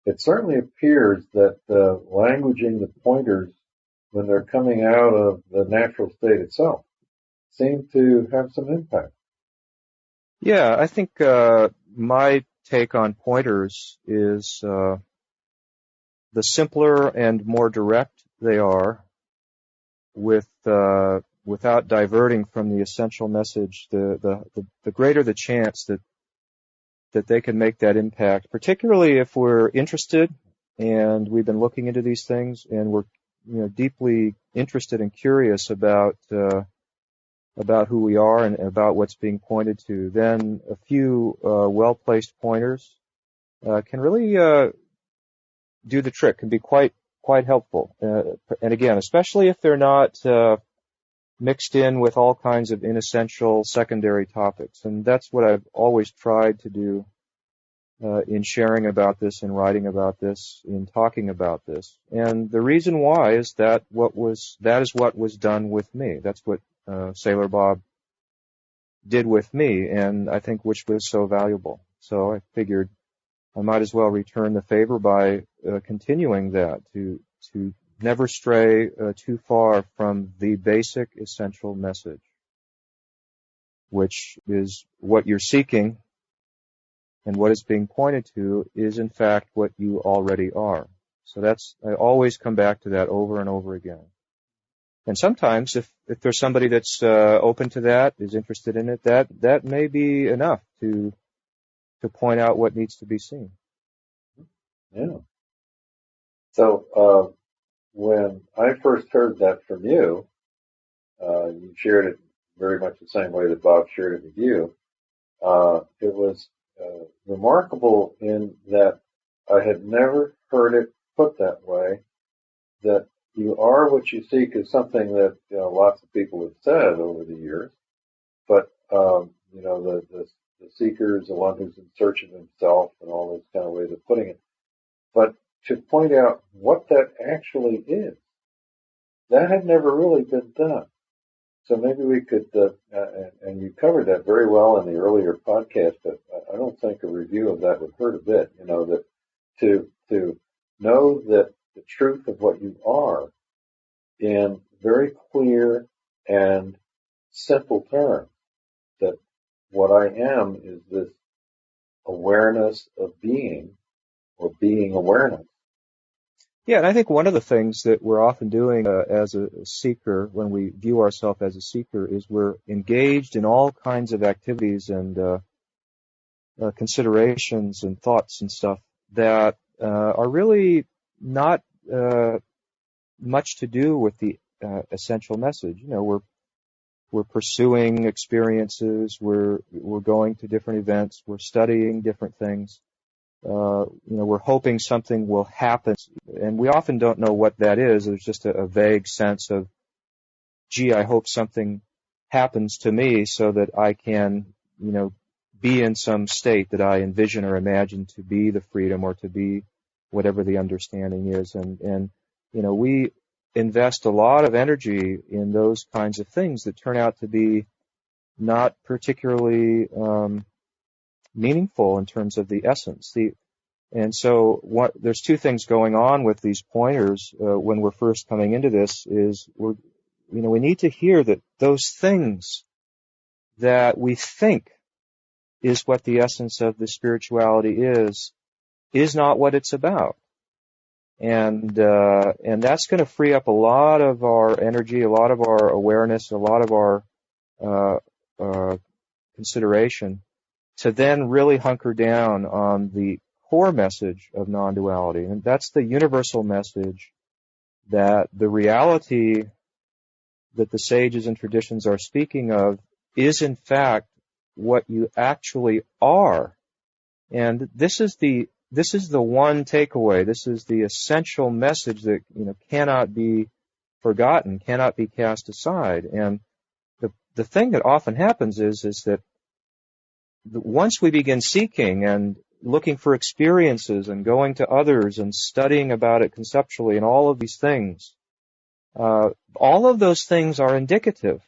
it certainly appears that languaging the pointers when they're coming out of the natural state itself seem to have some impact. Yeah, I think my take on pointers is the simpler and more direct they are, without diverting from the essential message, the greater the chance that they can make that impact, particularly if we're interested and we've been looking into these things and we're deeply interested and curious about who we are and about what's being pointed to. Then a few well-placed pointers can really do the trick, can be quite helpful. And again, especially if they're not mixed in with all kinds of inessential secondary topics. And that's what I've always tried to do in sharing about this, in writing about this, in talking about this. And the reason why is that is what was done with me. That's what Sailor Bob did with me, and I think which was so valuable. So I figured I might as well return the favor by continuing that, to never stray too far from the basic essential message, which is what you're seeking, and what is being pointed to is in fact what you already are. So I always come back to that over and over again. And sometimes if there's somebody that's open to that, is interested in it, that may be enough to point out what needs to be seen. Yeah. So when I first heard that from you, you shared it very much the same way that Bob shared it with you. It was remarkable in that I had never heard it put that way, that you are what you seek is something that lots of people have said over the years, but the seeker is the one who's in search of himself and all those kind of ways of putting it. But to point out what that actually is, that had never really been done. So maybe we could, and you covered that very well in the earlier podcast, but I don't think a review of that would hurt a bit. That to know that the truth of what you are in very clear and simple terms, that what I am is this awareness of being, or being awareness. Yeah, and I think one of the things that we're often doing as a seeker, when we view ourselves as a seeker, is we're engaged in all kinds of activities and considerations and thoughts and stuff that are really not much to do with the essential message. We're pursuing experiences, we're going to different events, we're studying different things. We're hoping something will happen, and we often don't know what that is. There's just a vague sense of, gee, I hope something happens to me so that I can, be in some state that I envision or imagine to be the freedom or to be whatever the understanding is. And we invest a lot of energy in those kinds of things that turn out to be not particularly meaningful in terms of the essence. And so there's two things going on with these pointers when we're first coming into this is we need to hear that those things that we think is what the essence of the spirituality is not what it's about. And that's going to free up a lot of our energy, a lot of our awareness, a lot of our consideration to then really hunker down on the core message of non-duality. And that's the universal message that the reality that the sages and traditions are speaking of is in fact what you actually are. And this is the one takeaway. This is the essential message that cannot be forgotten, cannot be cast aside. And the thing that often happens is that once we begin seeking and looking for experiences and going to others and studying about it conceptually and all of these things, all of those things are indicative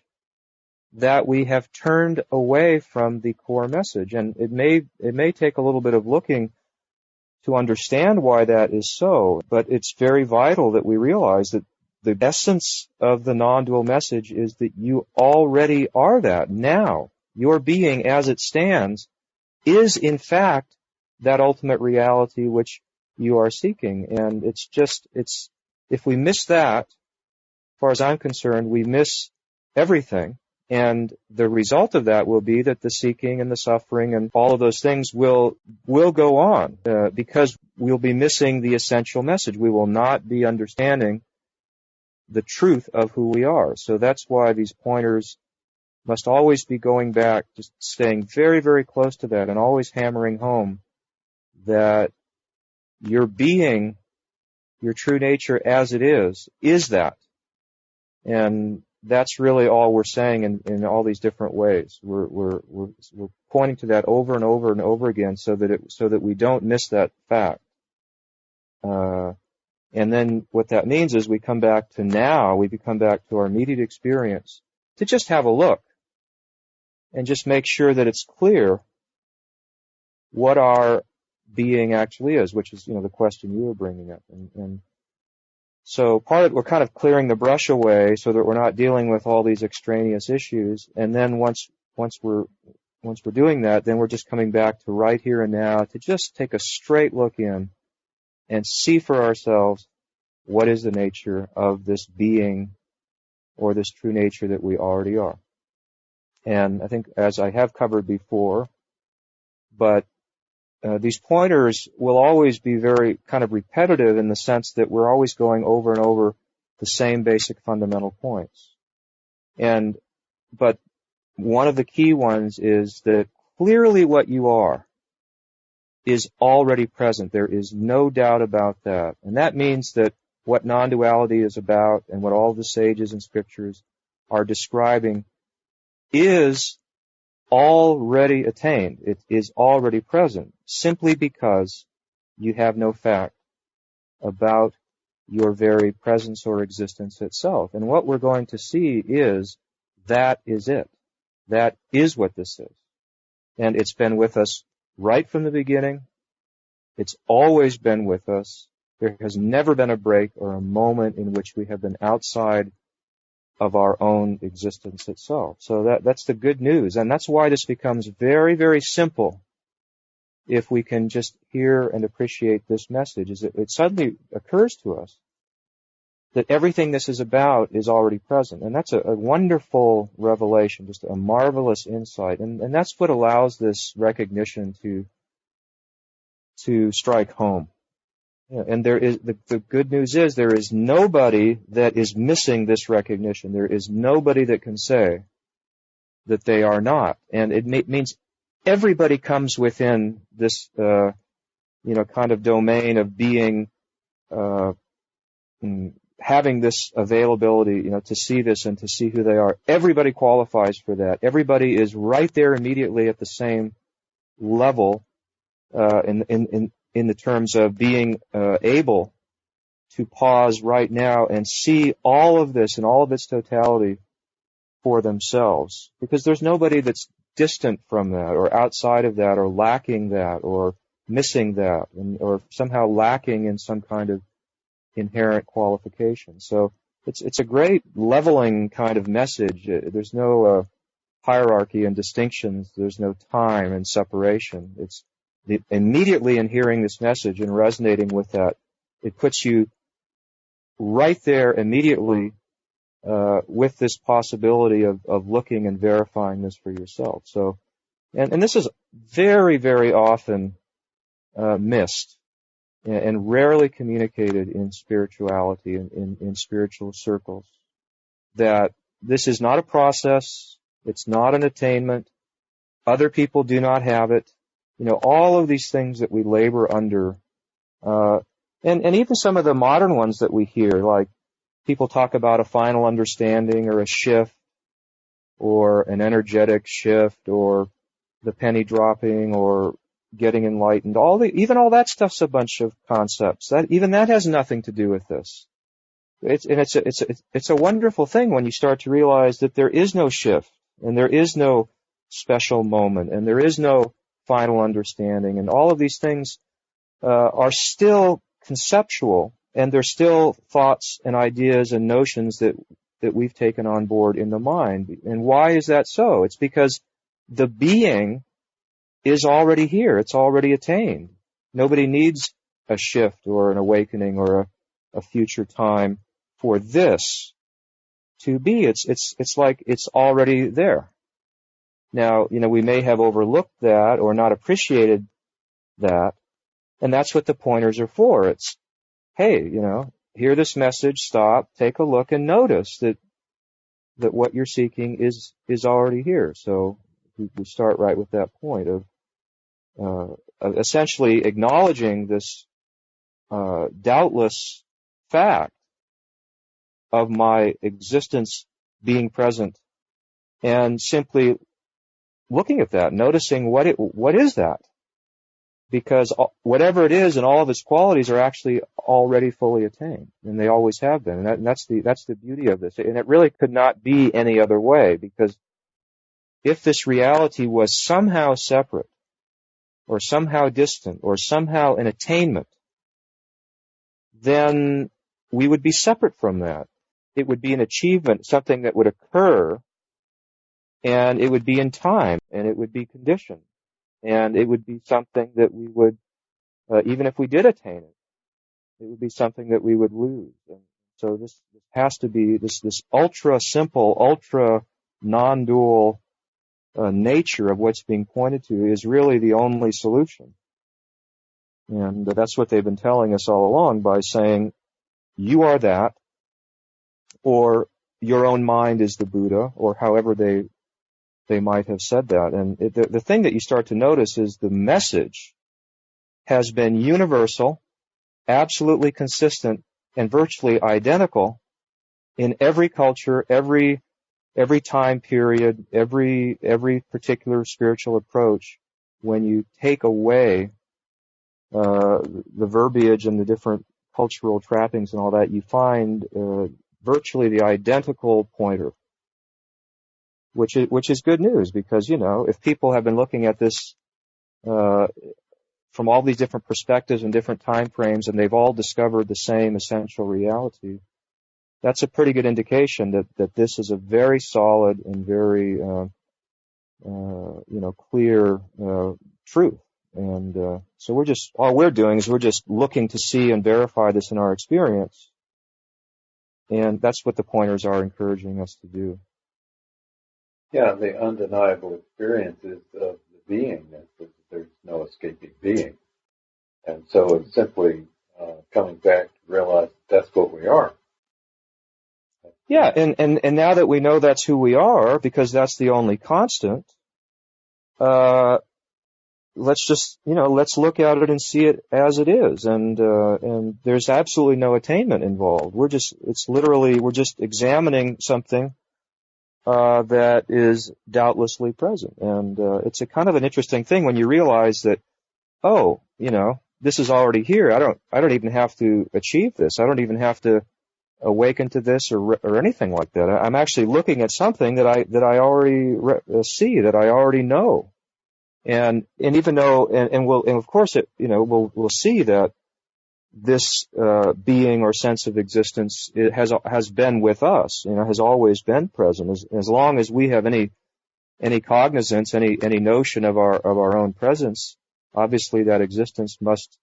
that we have turned away from the core message. And it may take a little bit of looking to understand why that is so, but it's very vital that we realize that the essence of the non-dual message is that you already are that now. Your being as it stands is in fact that ultimate reality which you are seeking. And if we miss that, as far as I'm concerned, we miss everything. And the result of that will be that the seeking and the suffering and all of those things will go on because we'll be missing the essential message. We will not be understanding the truth of who we are. So that's why these pointers must always be going back, just staying very, very close to that and always hammering home that your being, your true nature as it is that. And that's really all we're saying in all these different ways. We're pointing to that over and over and over again so that we don't miss that fact. And then what that means is we come back to now, we come back to our immediate experience to just have a look and just make sure that it's clear what our being actually is, which is, the question you were bringing up. And so we're kind of clearing the brush away so that we're not dealing with all these extraneous issues. And then once we're doing that, then we're just coming back to right here and now to just take a straight look in and see for ourselves what is the nature of this being or this true nature that we already are. And I think, as I have covered before, but these pointers will always be very kind of repetitive in the sense that we're always going over and over the same basic fundamental points. But one of the key ones is that clearly what you are is already present. There is no doubt about that. And that means that what non-duality is about and what all the sages and scriptures are describing is already attained. It is already present simply because you have no fact about your very presence or existence itself. And what we're going to see is that is it. That is what this is. And it's been with us right from the beginning. It's always been with us. There has never been a break or a moment in which we have been outside of our own existence itself. So that's the good news. And that's why this becomes very, very simple if we can just hear and appreciate this message. It suddenly occurs to us that everything this is about is already present. And that's a wonderful revelation, just a marvelous insight. And that's what allows this recognition to strike home. And there is the good news is there is nobody that is missing this recognition. There is nobody that can say that they are not. And it means everybody comes within this, kind of domain of being, having this availability, to see this and to see who they are. Everybody qualifies for that. Everybody is right there immediately at the same level, in the terms of being able to pause right now and see all of this in all of its totality for themselves. Because there's nobody that's distant from that or outside of that or lacking that or missing that or somehow lacking in some kind of inherent qualification. So it's a great leveling kind of message. There's no hierarchy and distinctions. There's no time and separation. It's immediately in hearing this message and resonating with that, it puts you right there immediately with this possibility of looking and verifying this for yourself. So, and this is very, very often missed and rarely communicated in spirituality, in spiritual circles, that this is not a process, it's not an attainment, other people do not have it. All of these things that we labor under, and even some of the modern ones that we hear, like people talk about a final understanding or a shift or an energetic shift or the penny dropping or getting enlightened. Even all that stuff's a bunch of concepts. That has nothing to do with this. It's a wonderful thing when you start to realize that there is no shift and there is no special moment and there is no final understanding, and all of these things are still conceptual, and they're still thoughts and ideas and notions that we've taken on board in the mind. And why is that so? It's because the being is already here. It's already attained. Nobody needs a shift or an awakening or a future time for this to be. It's like it's already there. Now, we may have overlooked that or not appreciated that, and that's what the pointers are for. It's, hey, hear this message, stop, take a look, and notice that what you're seeking is already here. So we start right with that point of essentially acknowledging this doubtless fact of my existence being present, and simply looking at that, noticing what is that? Because whatever it is and all of its qualities are actually already fully attained, and they always have been. And that's the beauty of this. And it really could not be any other way, because if this reality was somehow separate, or somehow distant, or somehow an attainment, then we would be separate from that. It would be an achievement, something that would occur, and it would be in time, and it would be conditioned, and it would be something that we would, even if we did attain it, it would be something that we would lose. And so this has to be this ultra simple, ultra non-dual nature of what's being pointed to is really the only solution. And that's what they've been telling us all along by saying, you are that, or your own mind is the Buddha, or however they might have said that. And the thing that you start to notice is the message has been universal, absolutely consistent, and virtually identical in every culture, every time period, every particular spiritual approach. When you take away the verbiage and the different cultural trappings and all that, you find virtually the identical pointer, which is good news, because if people have been looking at this from all these different perspectives and different time frames, and they've all discovered the same essential reality, that's a pretty good indication that this is a very solid and very clear truth. And so all we're doing is we're just looking to see and verify this in our experience, and that's what the pointers are encouraging us to do. Yeah, the undeniable experience is of the being. There's no escaping being. And so it's simply coming back to realize that's what we are. Yeah, and now that we know that's who we are, because that's the only constant, let's just, let's look at it and see it as it is. And there's absolutely no attainment involved. We're just examining something that is doubtlessly present. And it's a kind of an interesting thing when you realize that, this is already here. I don't even have to achieve this. I don't even have to awaken to this or anything like that. I'm actually looking at something that I already see, that I already know. And even though, and of course we'll see that this being or sense of existence, it has been with us, has always been present. As long as we have any cognizance, any notion of our own presence, obviously that existence must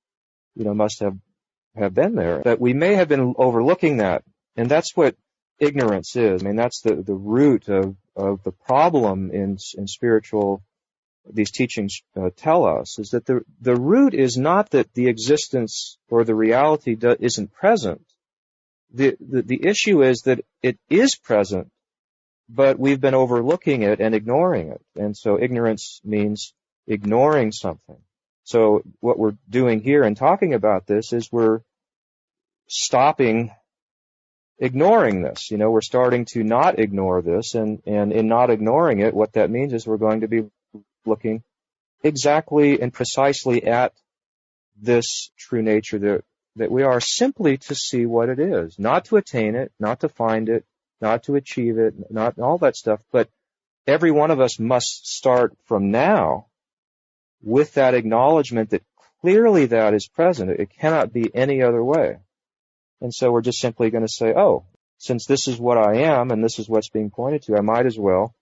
have been there. But we may have been overlooking that, and that's what ignorance is. I mean, that's the root of the problem in spiritual. These teachings tell us is that the root is not that the existence or the reality isn't present. The issue is that it is present, but we've been overlooking it and ignoring it. And so ignorance means ignoring something. So what we're doing here in talking about this is we're stopping ignoring this. We're starting to not ignore this, and in not ignoring it, what that means is we're going to be looking exactly and precisely at this true nature that we are, simply to see what it is, not to attain it, not to find it, not to achieve it, not all that stuff. But every one of us must start from now with that acknowledgement that clearly that is present. It cannot be any other way. And so we're just simply going to say, oh, since this is what I am and this is what's being pointed to, I might as well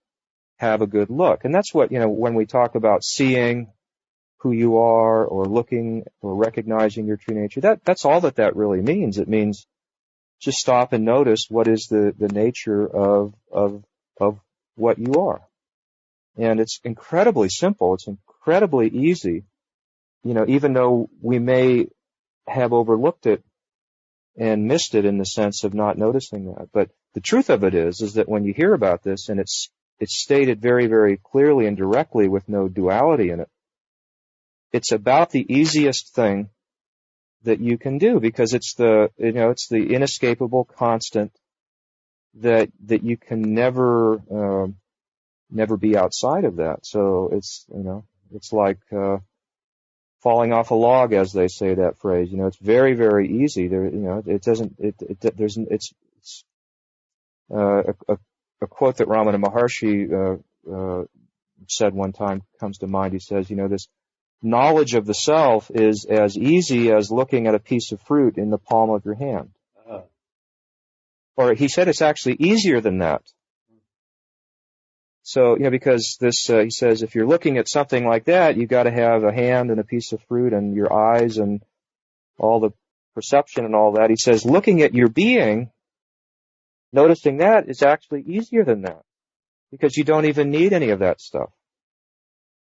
have a good look. And that's what, when we talk about seeing who you are or looking or recognizing your true nature, that's all that really means. It means just stop and notice what is the nature of what you are. And it's incredibly simple. It's incredibly easy, even though we may have overlooked it and missed it in the sense of not noticing that. But the truth of it is that when you hear about this, and it's stated very, very clearly and directly with no duality in it, it's about the easiest thing that you can do, because it's the inescapable constant that you can never be outside of that. So it's like falling off a log, as they say that phrase. It's very, very easy. It's a quote that Ramana Maharshi said one time comes to mind. He says, this knowledge of the self is as easy as looking at a piece of fruit in the palm of your hand. Uh-huh. Or he said it's actually easier than that. So, because this, he says, if you're looking at something like that, you've got to have a hand and a piece of fruit and your eyes and all the perception and all that. He says, looking at your being, noticing that is actually easier than that, because you don't even need any of that stuff.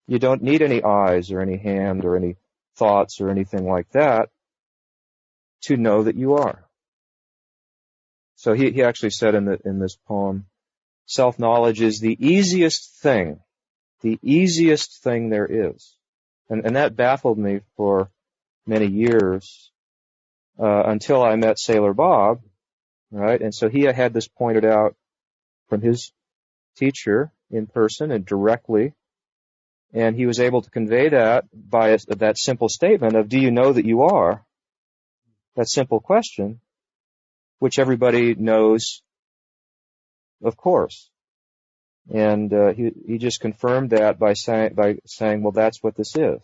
You don't need any eyes or any hand or any thoughts or anything like that to know that you are. So he actually said in this poem, self-knowledge is the easiest thing there is. And that baffled me for many years until I met Sailor Bob, right? And so he had this pointed out from his teacher in person and directly, and he was able to convey that by that simple statement of, do you know that you are? That simple question, which everybody knows, of course. And he just confirmed that by saying, well, that's what this is.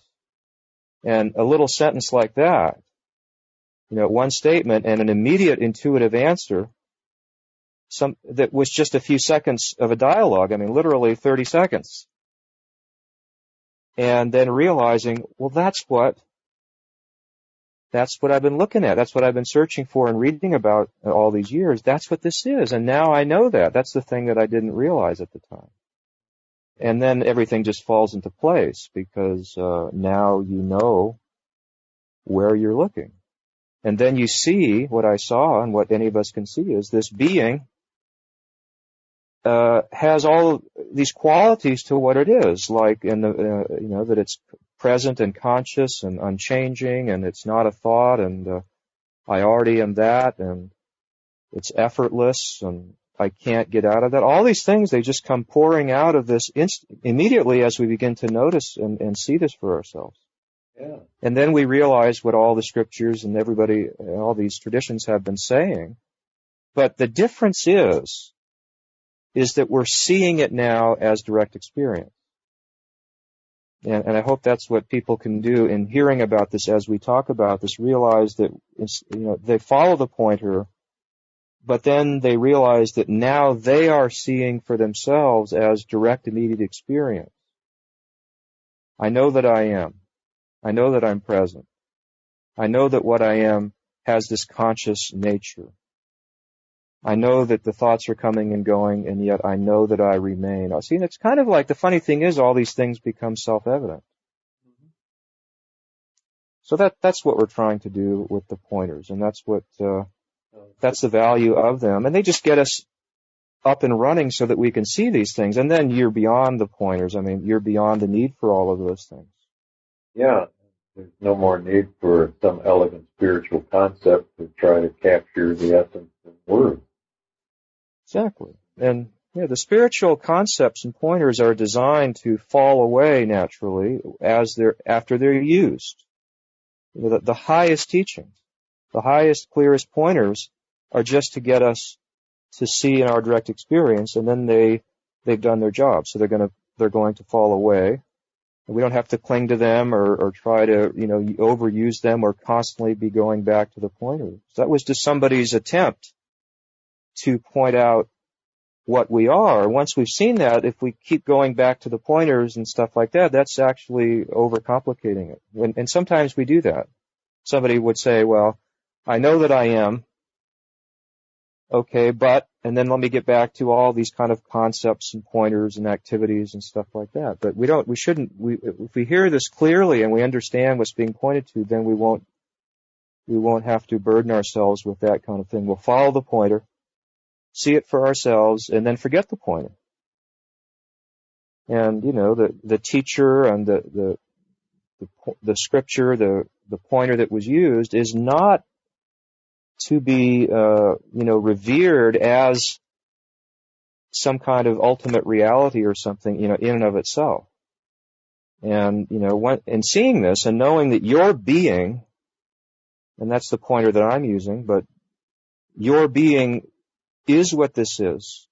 And a little sentence like that, one statement and an immediate intuitive answer, that was just a few seconds of a dialogue. I mean, literally 30 seconds. And then realizing, well, that's what I've been looking at. That's what I've been searching for and reading about all these years. That's what this is. And now I know that. That's the thing that I didn't realize at the time. And then everything just falls into place, because now you know where you're looking. And then you see what I saw, and what any of us can see is this being has all these qualities to what it is, like that it's present and conscious and unchanging, and it's not a thought, and I already am that, and it's effortless, and I can't get out of that. All these things, they just come pouring out of this immediately as we begin to notice and see this for ourselves. Yeah. And then we realize what all the scriptures and all these traditions have been saying. But the difference is that we're seeing it now as direct experience. And I hope that's what people can do in hearing about this as we talk about this, realize that they follow the pointer, but then they realize that now they are seeing for themselves as direct, immediate experience. I know that I am. I know that I'm present. I know that what I am has this conscious nature. I know that the thoughts are coming and going, and yet I know that I remain. See, and it's kind of like, the funny thing is, all these things become self-evident. Mm-hmm. So that's what we're trying to do with the pointers, and that's the value of them. And they just get us up and running so that we can see these things. And then you're beyond the pointers. I mean, you're beyond the need for all of those things. Yeah. There's no more need for some elegant spiritual concept to try to capture the essence of words. Exactly. And the spiritual concepts and pointers are designed to fall away naturally after they're used. The highest teachings, the highest, clearest pointers are just to get us to see in our direct experience, and then they've done their job. So they're going to fall away. We don't have to cling to them or try to, overuse them or constantly be going back to the pointers. That was just somebody's attempt to point out what we are. Once we've seen that, if we keep going back to the pointers and stuff like that, that's actually overcomplicating it. And sometimes we do that. Somebody would say, well, I know that I am. Okay, and then let me get back to all these kind of concepts and pointers and activities and stuff like that. But if we hear this clearly and we understand what's being pointed to, then we won't have to burden ourselves with that kind of thing. We'll follow the pointer, see it for ourselves, and then forget the pointer. And, the teacher and the scripture, the pointer that was used is not to be, revered as some kind of ultimate reality or something, in and of itself. And, in seeing this and knowing that your being, and that's the pointer that I'm using, but your being is what this is.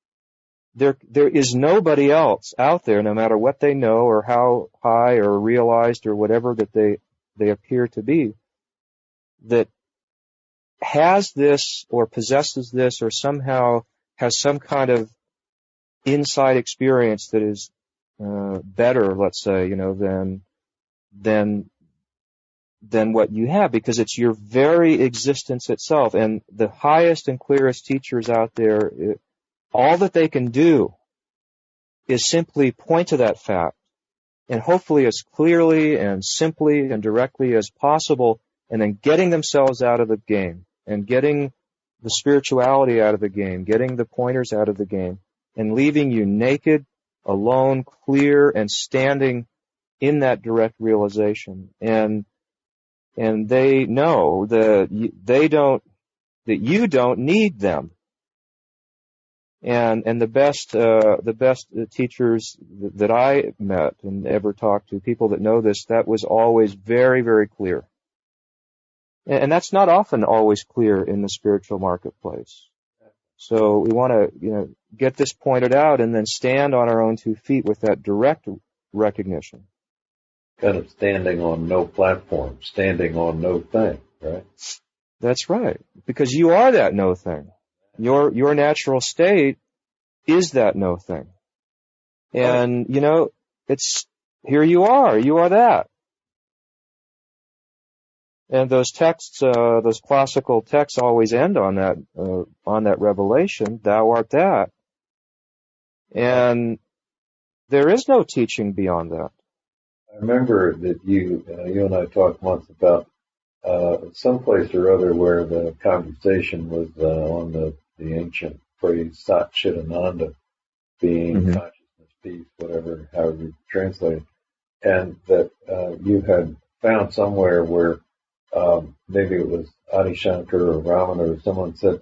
There is nobody else out there, no matter what they know or how high or realized or whatever that they appear to be, that has this or possesses this or somehow has some kind of inside experience that is better, let's say, than what you have, because it's your very existence itself. And the highest and clearest teachers out there, all that they can do is simply point to that fact, and hopefully as clearly and simply and directly as possible, and then getting themselves out of the game and getting the spirituality out of the game, getting the pointers out of the game, and leaving you naked, alone, clear, and standing in that direct realization. And they know that you don't need them. And the best teachers that I met and ever talked to, people that know this, that was always very, very clear. And that's not often always clear in the spiritual marketplace. So we want to, get this pointed out and then stand on our own 2 feet with that direct recognition. Kind of standing on no platform, standing on no thing, right? That's right. Because you are that no thing. Your natural state is that no thing. And, it's, here you are that. And those texts, those classical texts always end on that revelation, thou art that. And there is no teaching beyond that. I remember that you and I talked once about someplace or other where the conversation was on the ancient phrase Sat Chit Ananda, being consciousness, peace, whatever, however you translate it, and that you had found somewhere where maybe it was Adi Shankar or Ramana or someone said,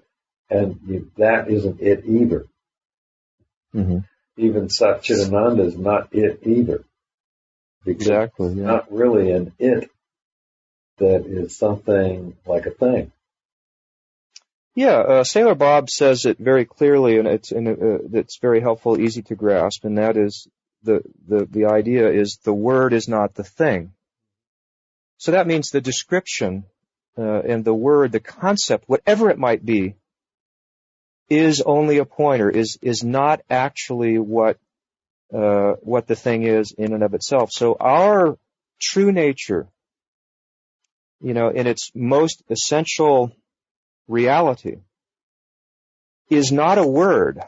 that isn't it either. Mm-hmm. Even Sat Chit Ananda is not it either. Exactly. It's not really an it that is something like a thing. Yeah, Sailor Bob says it very clearly, and it's very helpful, easy to grasp, and that is the idea is the word is not the thing. So that means the description and the word, the concept, whatever it might be, is only a pointer, is not actually what the thing is in and of itself. So our true nature, in its most essential reality, is not a word.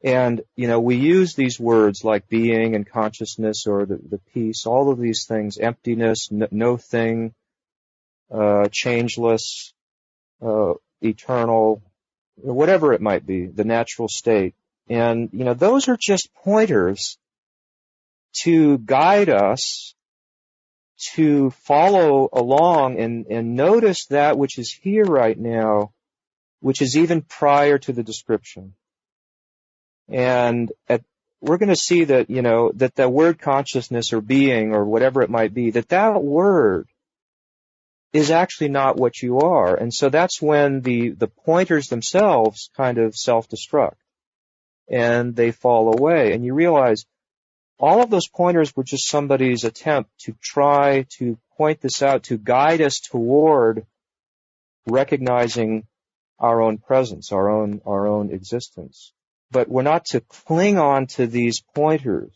And, we use these words like being and consciousness or the peace, all of these things, emptiness, no thing, changeless, eternal, whatever it might be, the natural state. And, those are just pointers to guide us to follow along and notice that which is here right now, which is even prior to the description. And we're going to see that, that the word consciousness or being or whatever it might be, that word is actually not what you are. And so that's when the pointers themselves kind of self-destruct and they fall away. And you realize all of those pointers were just somebody's attempt to try to point this out, to guide us toward recognizing our own presence, our own existence. But we're not to cling on to these pointers,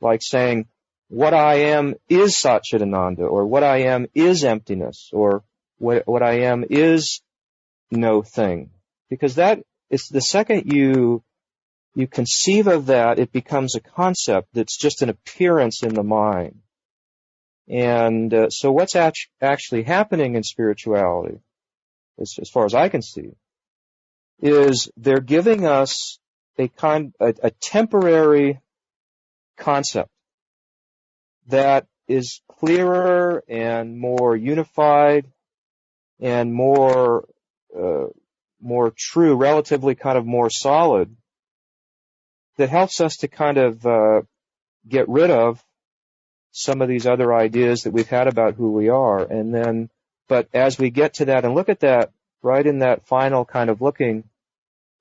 like saying, what I am is Satchidananda, or what I am is emptiness, or what I am is no thing. Because that is, the second you conceive of that, it becomes a concept that's just an appearance in the mind. And so what's actually happening in spirituality, as far as I can see, is they're giving us a temporary concept that is clearer and more unified and more true, relatively kind of more solid, that helps us to kind of get rid of some of these other ideas that we've had about who we are. And then, but as we get to that and look at that, right in that final kind of looking,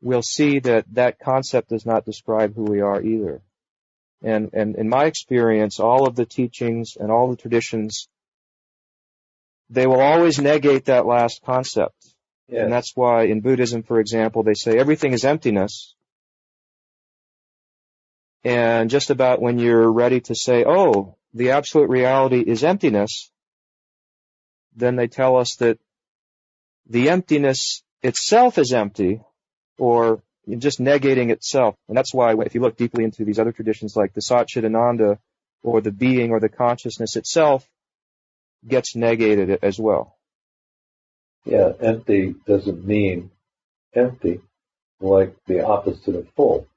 we'll see that that concept does not describe who we are either. And in my experience, all of the teachings and all the traditions, they will always negate that last concept. Yes. And that's why in Buddhism, for example, they say everything is emptiness. And just about when you're ready to say, oh, the absolute reality is emptiness, then they tell us that the emptiness itself is empty, or just negating itself. And that's why if you look deeply into these other traditions like the Satchidananda, or the being or the consciousness itself, gets negated as well. Yeah, empty doesn't mean empty, like the opposite of full.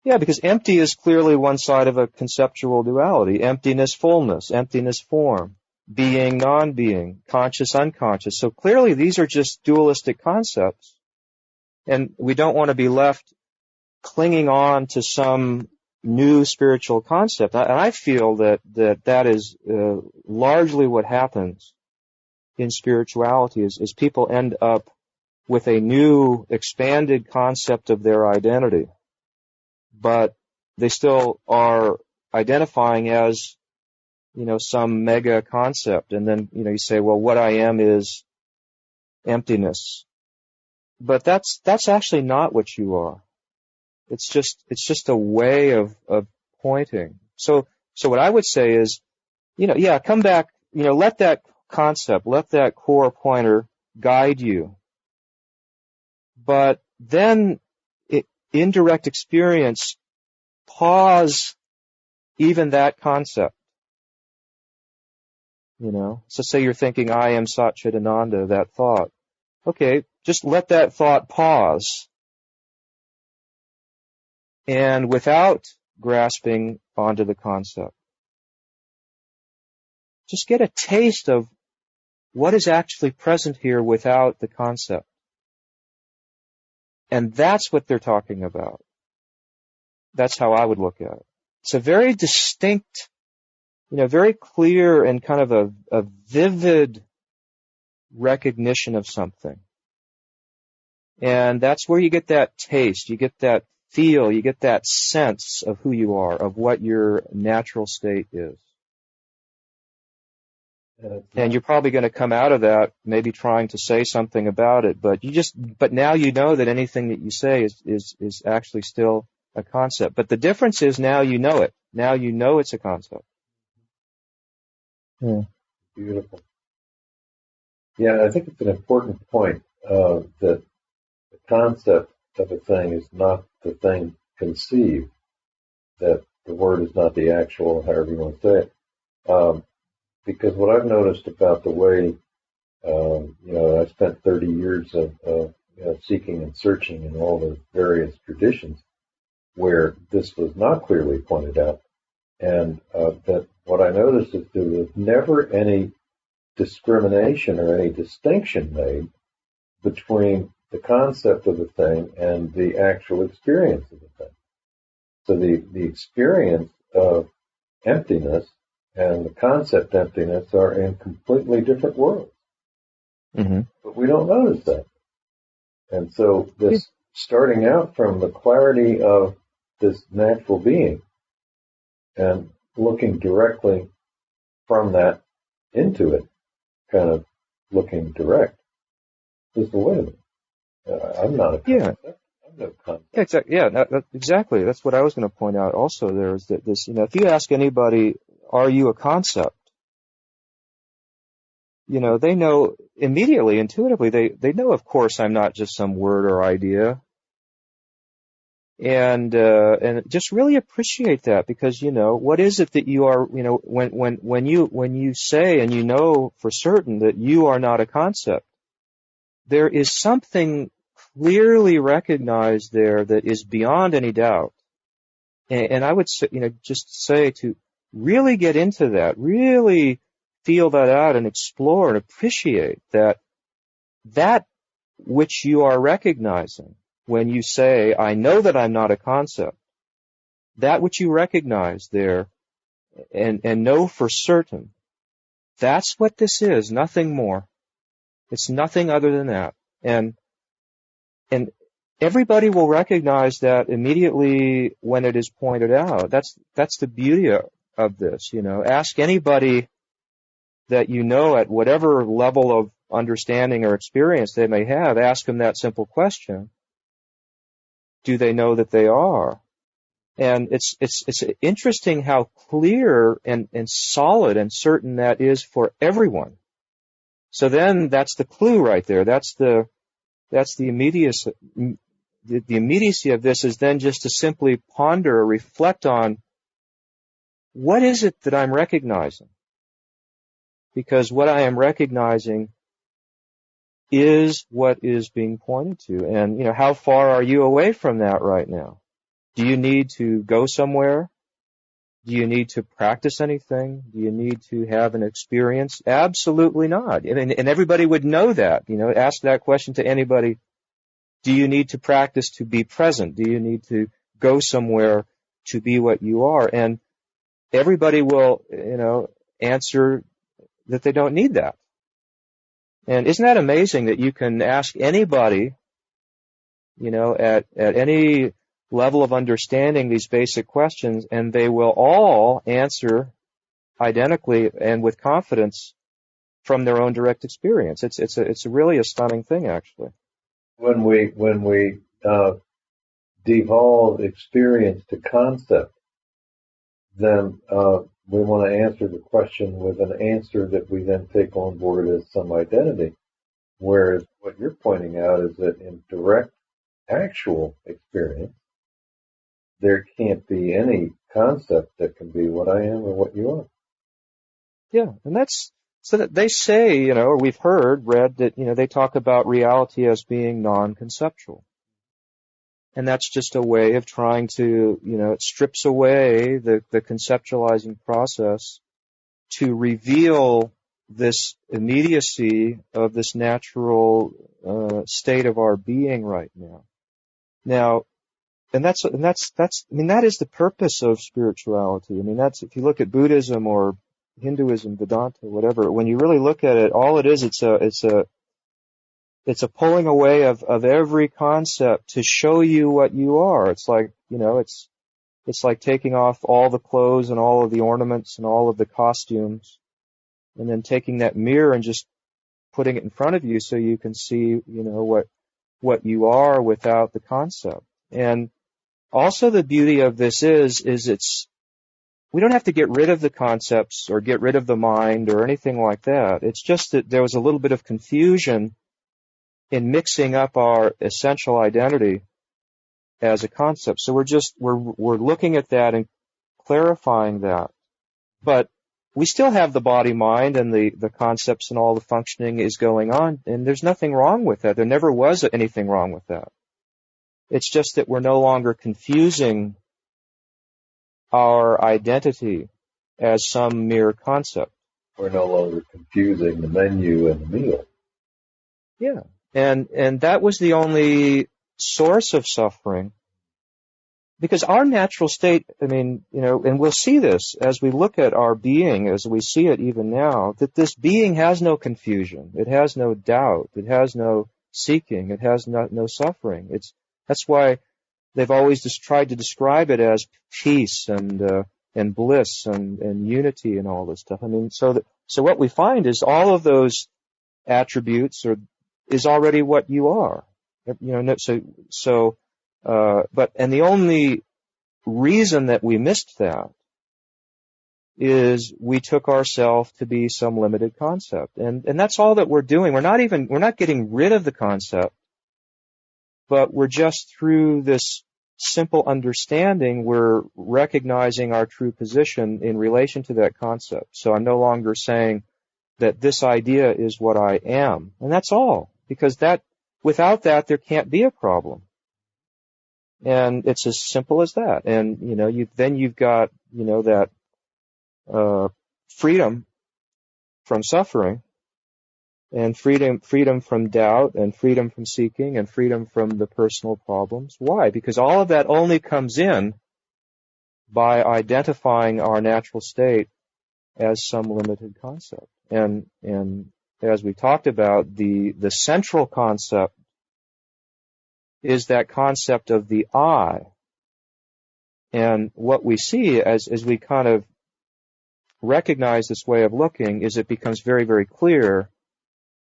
Yeah, because empty is clearly one side of a conceptual duality. Emptiness, fullness, emptiness, form, being, non-being, conscious, unconscious. So clearly these are just dualistic concepts. And we don't want to be left clinging on to some new spiritual concept. And I feel that is largely what happens in spirituality is people end up with a new expanded concept of their identity, but they still are identifying as, some mega concept. And then, you say, well, what I am is emptiness. But that's actually not what you are. It's just a way of pointing. So what I would say is, come back, let that concept, let that core pointer guide you. But then in direct experience, pause even that concept. So say you're thinking, I am Satchidananda, that thought. Okay, just let that thought pause. And without grasping onto the concept, just get a taste of what is actually present here without the concept. And that's what they're talking about. That's how I would look at it. It's a very distinct, very clear and kind of a vivid recognition of something. And that's where you get that taste, you get that feel, you get that sense of who you are, of what your natural state is. And you're probably going to come out of that maybe trying to say something about it, but now you know that anything that you say is actually still a concept. But the difference is now you know it. Now you know it's a concept. Yeah. Beautiful. Yeah, I think it's an important point that the concept of a thing is not the thing conceived, that the word is not the actual, however you want to say it. Because what I've noticed about the way, I spent 30 years of seeking and searching in all the various traditions where this was not clearly pointed out, and that what I noticed is there was never any discrimination or any distinction made between the concept of the thing and the actual experience of the thing. So the experience of emptiness and the concept emptiness are in completely different worlds. Mm-hmm. But we don't notice that. And so this starting out from the clarity of this natural being, and looking directly from that into it, kind of looking direct, is the way of it. I'm not a concept. I'm no concept. Exactly. Yeah, exactly. That's what I was going to point out also there, is that this, if you ask anybody, are you a concept? They know immediately, intuitively, they know, of course, I'm not just some word or idea. And just really appreciate that, because, what is it that you are, when you say, and for certain that you are not a concept, there is something clearly recognized there that is beyond any doubt. And I would say, just say to really get into that, really feel that out and explore and appreciate that which you are recognizing when you say, I know that I'm not a concept, that which you recognize there and know for certain, that's what this is, nothing more. It's nothing other than that. And everybody will recognize that immediately when it is pointed out. That's the beauty of this. Ask anybody that at whatever level of understanding or experience they may have, ask them that simple question. Do they know that they are? And it's interesting how clear and solid and certain that is for everyone. So then that's the clue right there. That's the immediacy. The immediacy of this is then just to simply ponder or reflect on, what is it that I'm recognizing? Because what I am recognizing is what is being pointed to. And, how far are you away from that right now? Do you need to go somewhere? Do you need to practice anything? Do you need to have an experience? Absolutely not. And everybody would know that. Ask that question to anybody. Do you need to practice to be present? Do you need to go somewhere to be what you are? And everybody will, answer that they don't need that. And isn't that amazing that you can ask anybody, at any level of understanding these basic questions, and they will all answer identically and with confidence from their own direct experience. It's really a stunning thing, actually. When we devolve experience to concept, then we want to answer the question with an answer that we then take on board as some identity. Whereas what you're pointing out is that in direct, actual experience, there can't be any concept that can be what I am or what you are. Yeah, and that's so that they say, or we've read that, they talk about reality as being non-conceptual. And that's just a way of trying to, it strips away the conceptualizing process to reveal this immediacy of this natural state of our being right now. Now, that is the purpose of spirituality. That's, if you look at Buddhism or Hinduism, Vedanta, whatever, when you really look at it, all it is, it's a pulling away of every concept to show you what you are. It's like, it's like taking off all the clothes and all of the ornaments and all of the costumes, and then taking that mirror and just putting it in front of you so you can see, what you are without the concept. And also the beauty of this is we don't have to get rid of the concepts or get rid of the mind or anything like that. It's just that there was a little bit of confusion in mixing up our essential identity as a concept. So we're looking at that and clarifying that. But we still have the body mind, and the concepts and all the functioning is going on, and there's nothing wrong with that. There never was anything wrong with that. It's just that we're no longer confusing our identity as some mere concept. We're no longer confusing the menu and the meal. Yeah. And that was the only source of suffering. Because our natural state, and we'll see this as we look at our being, as we see it even now, that this being has no confusion. It has no doubt. It has no seeking. It has no suffering. That's why they've always just tried to describe it as peace and bliss and unity and all this stuff. I mean, so what we find is all of those attributes is already what you are. You know, but the only reason that we missed that is we took ourselves to be some limited concept. And that's all that we're doing. We're not getting rid of the concept, but we're just through this simple understanding, we're recognizing our true position in relation to that concept. So I'm no longer saying that this idea is what I am. And that's all. Because without that, there can't be a problem. And it's as simple as that. And, you know, you've got, you know, that freedom from suffering, and freedom from doubt, and freedom from seeking, and freedom from the personal problems. Why? Because all of that only comes in by identifying our natural state as some limited concept. And as we talked about, the central concept is that concept of the I. And what we see as we kind of recognize this way of looking is it becomes very, very clear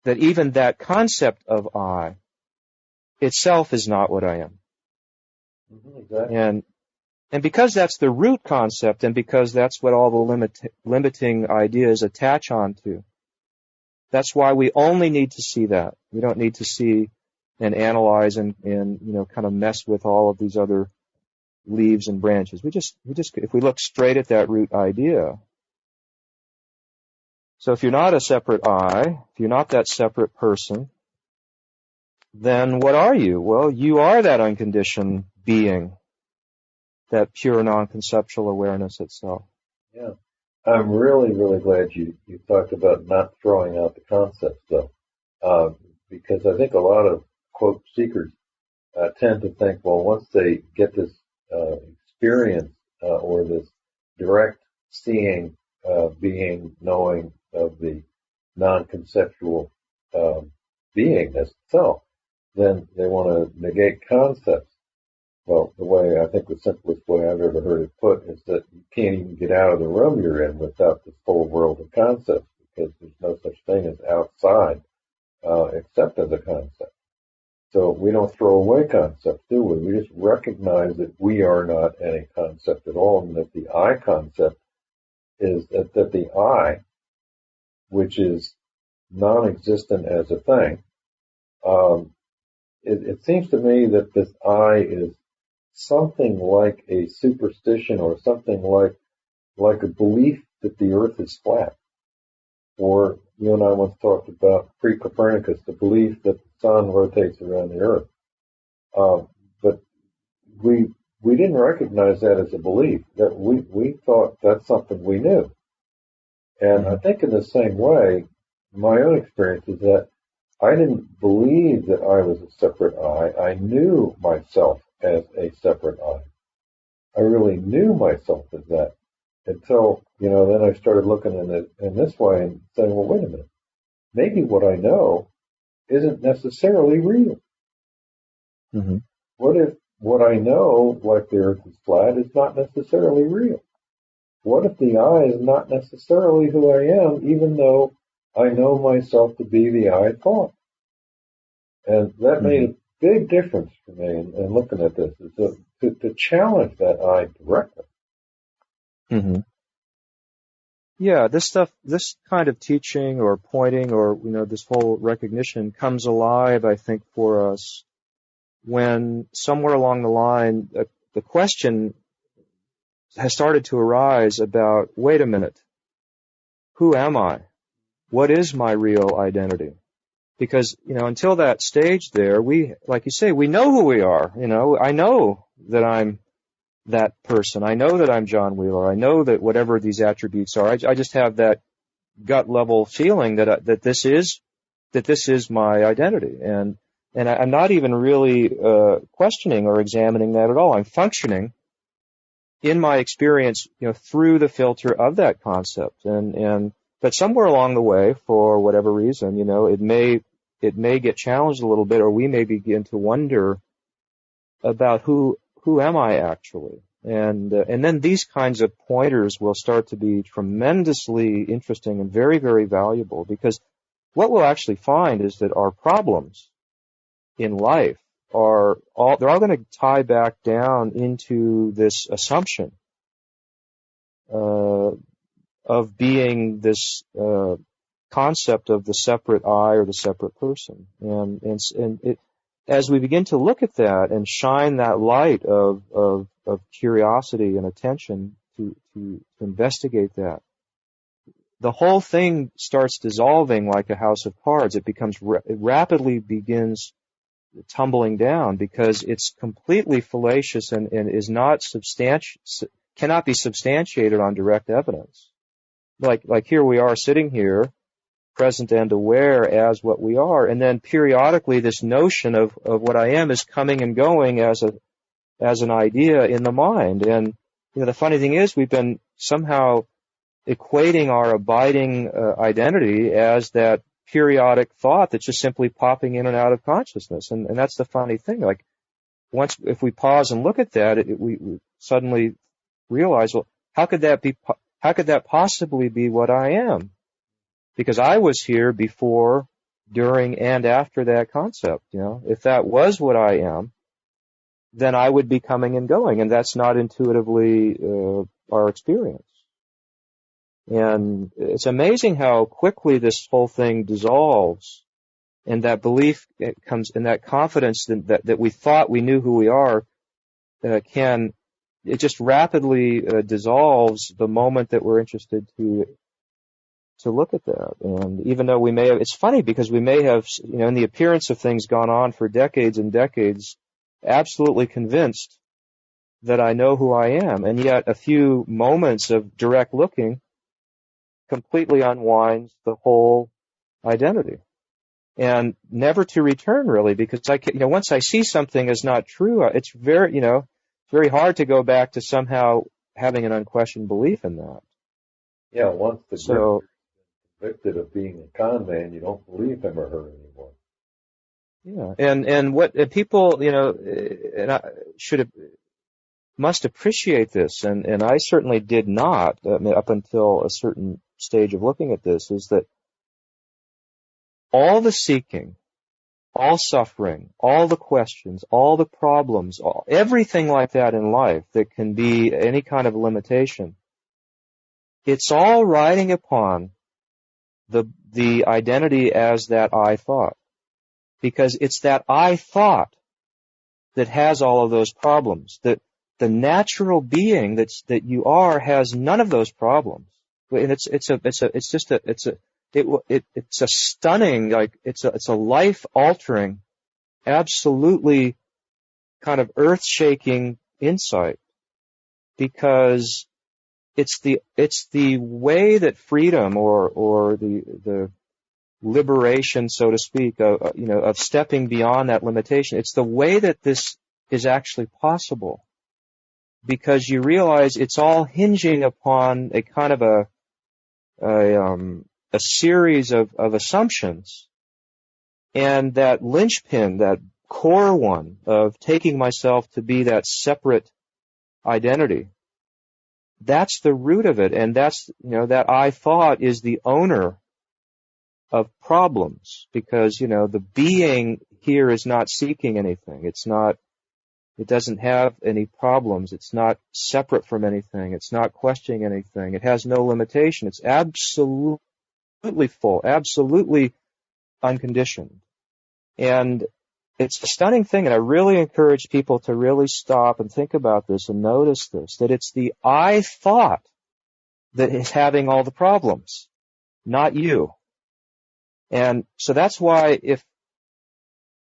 that even that concept of I itself is not what I am. Exactly. And because that's the root concept, and because that's what all the limiting ideas attach onto, that's why we only need to see that. We don't need to see and analyze and you know, kind of mess with all of these other leaves and branches. We just if we look straight at that root idea. So if you're not a separate I, if you're not that separate person, then what are you? Well, you are that unconditioned being, that pure non-conceptual awareness itself. Yeah. I'm really, really glad you talked about not throwing out the concepts, though, because I think a lot of, quote, seekers tend to think, well, once they get this experience or this direct seeing, being, knowing of the non-conceptual beingness itself, then they want to negate concepts. Well, I think the simplest way I've ever heard it put is that you can't even get out of the room you're in without this whole world of concepts, because there's no such thing as outside except as a concept. So we don't throw away concepts, do we? We just recognize that we are not any concept at all, and that the I concept is that the I, which is non-existent as a thing, it seems to me that this I is something like a superstition, or something like a belief that the earth is flat. Or you and I once talked about pre-Copernicus, the belief that the sun rotates around the earth. But we didn't recognize that as a belief. That we thought that's something we knew. And I think in the same way, my own experience is that I didn't believe that I was a separate I. I knew myself as a separate I. I really knew myself as that until, then I started looking at it in this way and saying, well, wait a minute. Maybe what I know isn't necessarily real. Mm-hmm. What if what I know, like the earth is flat, is not necessarily real? What if the I is not necessarily who I am, even though I know myself to be the I thought? And that made a big difference for me in looking at this, is to challenge that I directly. Mm-hmm. Yeah, this kind of teaching or pointing or, this whole recognition comes alive, I think, for us when somewhere along the line, the question has started to arise about, wait a minute, who am I? What is my real identity? Because, until that stage there, we, like you say, we know who we are. I know that I'm that person. I know that I'm John Wheeler. I know that whatever these attributes are, I just have that gut level feeling that this is my identity. And I'm not even really questioning or examining that at all. I'm functioning in my experience, through the filter of that concept. But somewhere along the way, for whatever reason, it may get challenged a little bit, or we may begin to wonder about who who am I actually? And then these kinds of pointers will start to be tremendously interesting and very, very valuable, because what we'll actually find is that our problems in life they're all going to tie back down into this assumption of being this concept of the separate I or the separate person. And as we begin to look at that and shine that light of curiosity and attention to investigate that, the whole thing starts dissolving like a house of cards. It becomes it rapidly begins tumbling down, because it's completely fallacious and is not cannot be substantiated on direct evidence. Like here we are sitting here, present and aware as what we are, and then periodically this notion of what I am is coming and going as an idea in the mind. And the funny thing is, we've been somehow equating our abiding identity as that periodic thought that's just simply popping in and out of consciousness. And that's the funny thing. Like, if we pause and look at that, we suddenly realize, well, how could that possibly be what I am? Because I was here before, during, and after that concept. If that was what I am, then I would be coming and going, and that's not intuitively our experience. And it's amazing how quickly this whole thing dissolves, and that belief comes, and that confidence that we thought we knew who we are it just rapidly dissolves the moment that we're interested to look at that. And even though we may have, it's funny because we may have, in the appearance of things, gone on for decades and decades, absolutely convinced that I know who I am, and yet a few moments of direct looking completely unwinds the whole identity, and never to return, really, because once I see something as not true, it's very hard to go back to somehow having an unquestioned belief in that. Yeah, once the grifter is convicted of being a con man, you don't believe him or her anymore. Yeah, and what people, must appreciate this, and I certainly did not up until a certain stage of looking at this, is that all the seeking, all suffering, all the questions, all the problems, everything like that in life that can be any kind of limitation, it's all riding upon the identity as that I thought. Because it's that I thought that has all of those problems. That the natural being that you are has none of those problems. And it's a stunning, like it's a life altering, absolutely kind of earth shaking insight, because it's the way that freedom or the liberation, so to speak, of stepping beyond that limitation. It's the way that this is actually possible, because you realize it's all hinging upon a kind of a series of assumptions, and that linchpin, that core one of taking myself to be that separate identity, that's the root of it, and that's, that I thought is the owner of problems, because, the being here is not seeking anything. It doesn't have any problems. It's not separate from anything. It's not questioning anything. It has no limitation. It's absolutely full, absolutely unconditioned. And it's a stunning thing, and I really encourage people to really stop and think about this and notice this, that it's the I thought that is having all the problems, not you. And so that's why if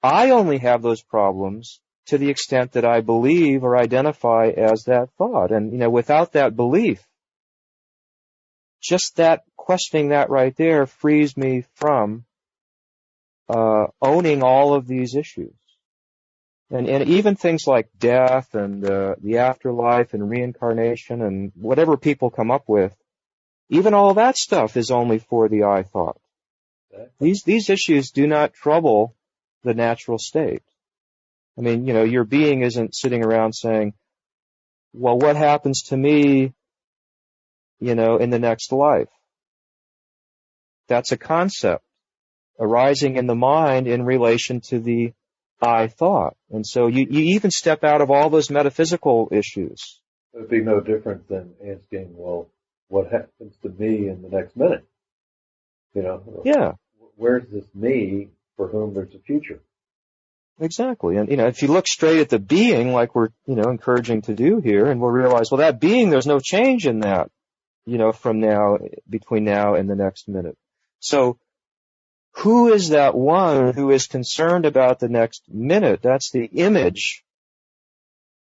I only have those problems to the extent that I believe or identify as that thought, and, without that belief, just that questioning that right there frees me from owning all of these issues. And even things like death and the afterlife and reincarnation and whatever people come up with, even all that stuff is only for the I thought. These issues do not trouble the natural state. I mean, your being isn't sitting around saying, well, what happens to me, in the next life? That's a concept arising in the mind in relation to the I thought. And so you even step out of all those metaphysical issues. It would be no different than asking, well, what happens to me in the next minute? Yeah, Where's this me for whom there's a future? exactly. And, if you look straight at the being, like we're, encouraging to do here, and we'll realize, well, that being, there's no change in that, from now, between now and the next minute. So who is that one who is concerned about the next minute? That's the image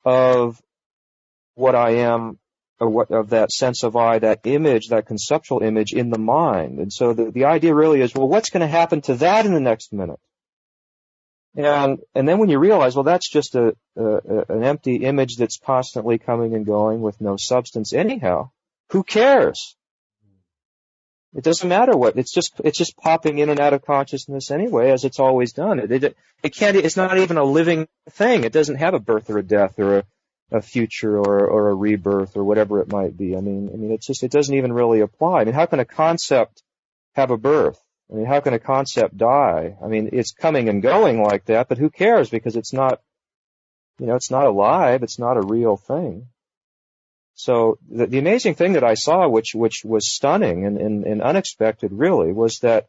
of what I am, or what of that sense of I, that image, that conceptual image in the mind. And so the idea really is, well, what's going to happen to that in the next minute? And then when you realize, well, that's just an empty image that's constantly coming and going with no substance anyhow, who cares? It doesn't matter what, it's just popping in and out of consciousness anyway, as it's always done. It's not even a living thing. It doesn't have a birth or a death or a future or a rebirth or whatever it might be. I mean, it doesn't even really apply. I mean, how can a concept have a birth? I mean, how can a concept die? I mean, it's coming and going like that, but who cares? Because it's not, it's not alive. It's not a real thing. So the amazing thing that I saw, which was stunning and unexpected really, was that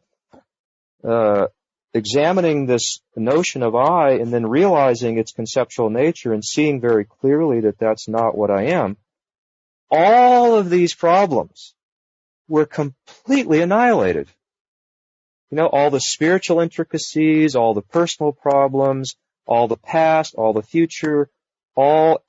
examining this notion of I and then realizing its conceptual nature and seeing very clearly that that's not what I am, all of these problems were completely annihilated. All the spiritual intricacies, all the personal problems, all the past, all the future,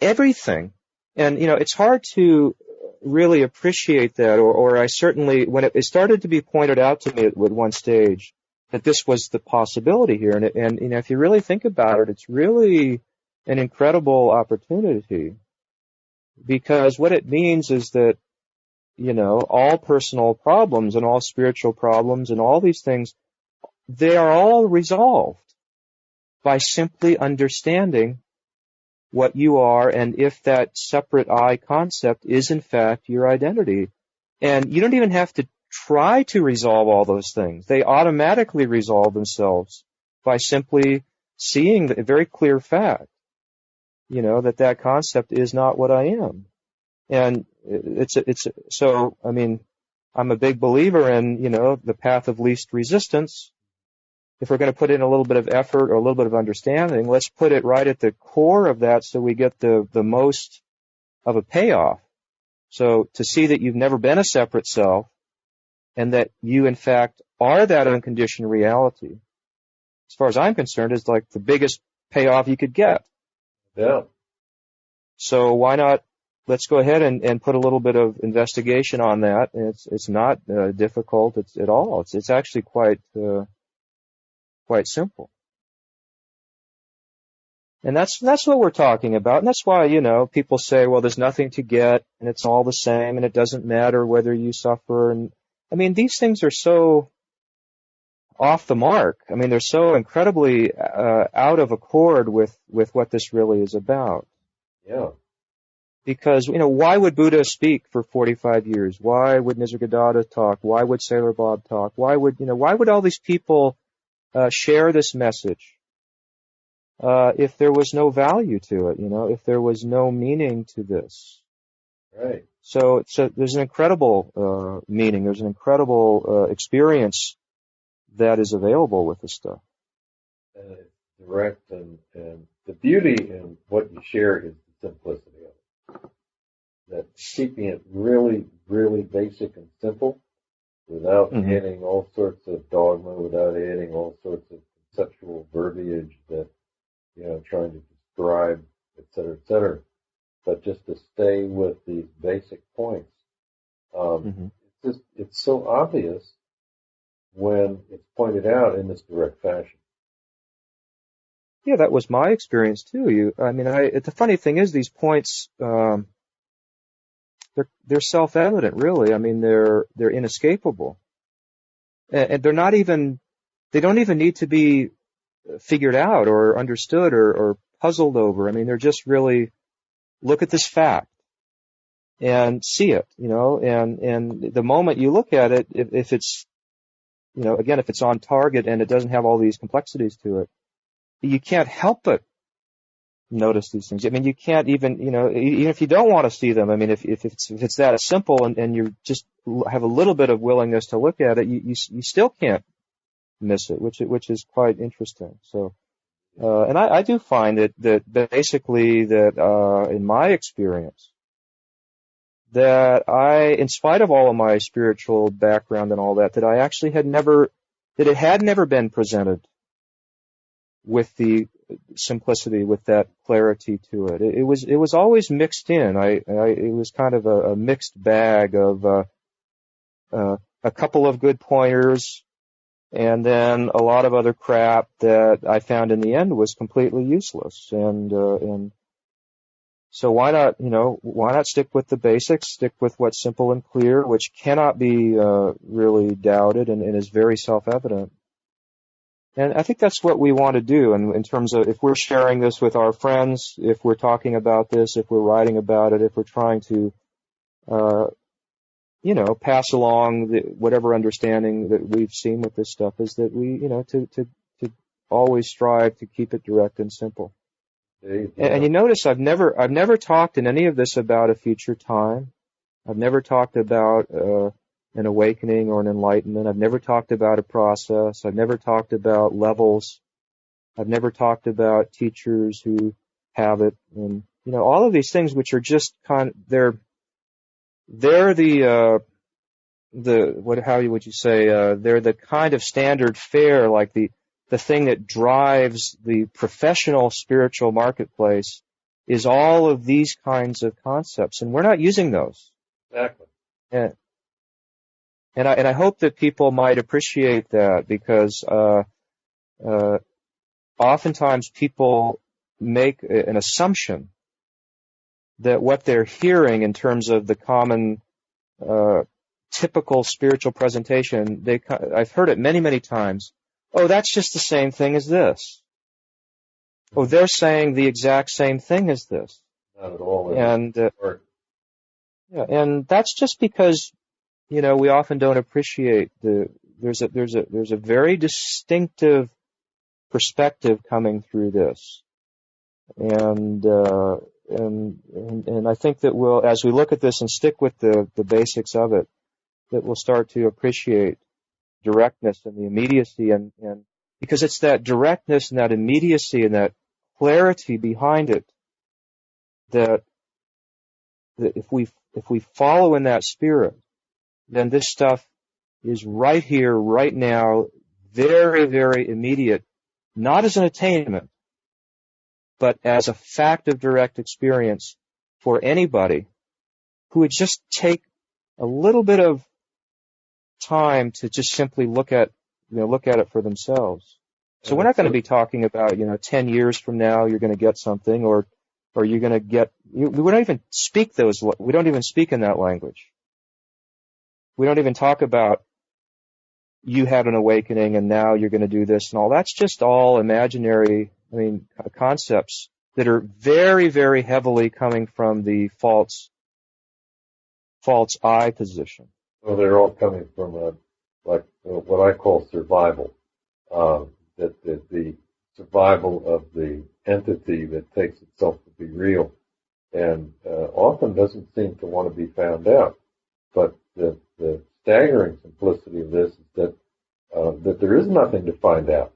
everything. And, it's hard to really appreciate that, or I certainly, when it started to be pointed out to me at one stage that this was the possibility here, and if you really think about it, it's really an incredible opportunity, because what it means is that, all personal problems and all spiritual problems and all these things, they are all resolved by simply understanding what you are, and if that separate I concept is in fact your identity. And you don't even have to try to resolve all those things. They automatically resolve themselves by simply seeing the very clear fact, that concept is not what I am. And so, I mean, I'm a big believer in, the path of least resistance. If we're going to put in a little bit of effort or a little bit of understanding, let's put it right at the core of that so we get the most of a payoff. So to see that you've never been a separate self and that you, in fact, are that unconditioned reality, as far as I'm concerned, is like the biggest payoff you could get. Yeah. So why not, let's go ahead and put a little bit of investigation on that. And it's not difficult at all. It's actually quite simple. And that's what we're talking about. And that's why, people say, well, there's nothing to get and it's all the same and it doesn't matter whether you suffer. And I mean, these things are so off the mark. I mean, they're so incredibly out of accord with what this really is about. Yeah. Because, why would Buddha speak for 45 years? Why would Nisargadatta talk? Why would Sailor Bob talk? Why would all these people share this message if there was no value to it, if there was no meaning to this? Right. So there's an incredible meaning, there's an incredible experience that is available with this stuff. And it's direct, and the beauty in what you share is the simplicity of it. That keeping it really, really basic and simple, without adding all sorts of dogma, without adding all sorts of conceptual verbiage that, trying to describe, et cetera, but just to stay with these basic points. It's so obvious when it's pointed out in this direct fashion. Yeah, that was my experience too. The funny thing is, these points, they're self-evident, really. I mean, they're inescapable, and they don't even need to be figured out or understood or puzzled over. I mean, they're just really, look at this fact and see it, and the moment you look at it, if it's, again, if it's on target and it doesn't have all these complexities to it, you can't help but notice these things. I mean, you can't even, even if you don't want to see them, I mean, if it's that simple and you just have a little bit of willingness to look at it, you still can't miss it, which is quite interesting. So, and I do find that basically that, in my experience, that in spite of all of my spiritual background and all that I actually it had never been presented with the simplicity, with that clarity to it. It was always mixed in. It was kind of a mixed bag of a couple of good pointers and then a lot of other crap that I found in the end was completely useless. And so why not stick with the basics, stick with what's simple and clear, which cannot be really doubted and is very self-evident. And I think that's what we want to do in terms of if we're sharing this with our friends, if we're talking about this, if we're writing about it, if we're trying to, pass along whatever understanding that we've seen with this stuff, is that we, to always strive to keep it direct and simple. And you notice I've never talked in any of this about a future time. I've never talked about an awakening or an enlightenment. I've never talked about a process. I've never talked about levels. I've never talked about teachers who have it, and all of these things, which are just they're how would you say, they're the kind of standard fare, like the thing that drives the professional spiritual marketplace is all of these kinds of concepts, and we're not using those. Exactly. And I hope that people might appreciate that, because oftentimes people make an assumption that what they're hearing in terms of the common typical spiritual presentation, I've heard it many, many times. Oh, that's just the same thing as this. Oh, they're saying the exact same thing as this. Not at all. And that's just because we often don't appreciate there's a very distinctive perspective coming through this, and I think that as we look at this and stick with the basics of it, that we'll start to appreciate directness and the immediacy, and because it's that directness and that immediacy and that clarity behind it that if we follow in that spirit, then this stuff is right here, right now, very, very immediate, not as an attainment, but as a fact of direct experience for anybody who would just take a little bit of time to just simply look at it for themselves. So we're not going to be talking about, 10 years from now you're going to get something, or you're going to get, we don't even speak we don't even speak in that language. We don't even talk about you had an awakening and now you're going to do this and all. That's just all imaginary, concepts that are very, very heavily coming from the false I position. Well, they're all coming from what I call survival. That the survival of the entity that takes itself to be real, and often doesn't seem to want to be found out. But the staggering simplicity of this is that there is nothing to find out.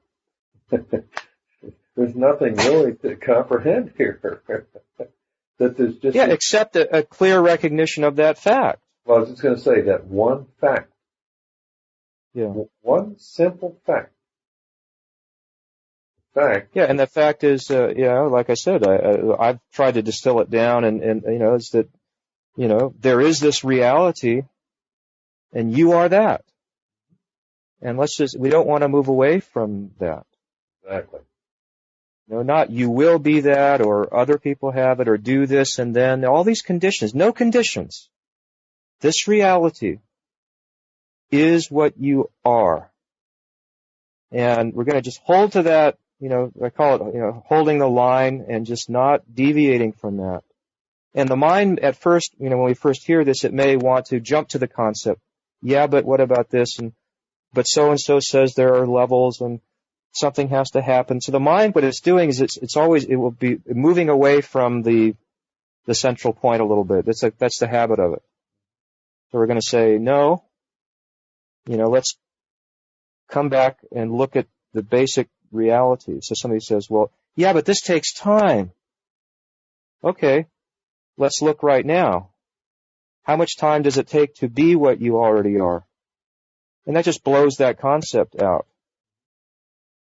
There's nothing really to comprehend here. That there's just except a clear recognition of that fact. Well, I was just going to say that one fact. Yeah. One simple fact. Yeah, and the fact is, like I said, I've tried to distill it down, and it's that, there is this reality, and you are that. And we don't want to move away from that. Exactly. Not you will be that, or other people have it, or do this, and then all these conditions. No conditions. This reality is what you are. And we're going to just hold to that I call it, holding the line and just not deviating from that. And the mind at first, when we first hear this, it may want to jump to the concept. Yeah, but what about this? But so-and-so says there are levels and something has to happen. So the mind, what it's doing is it will be moving away from the central point a little bit. That's the habit of it. So we're going to say, no, let's come back and look at the basic reality. So somebody says, well, yeah, but this takes time. Okay, let's look right now. How much time does it take to be what you already are? And that just blows that concept out.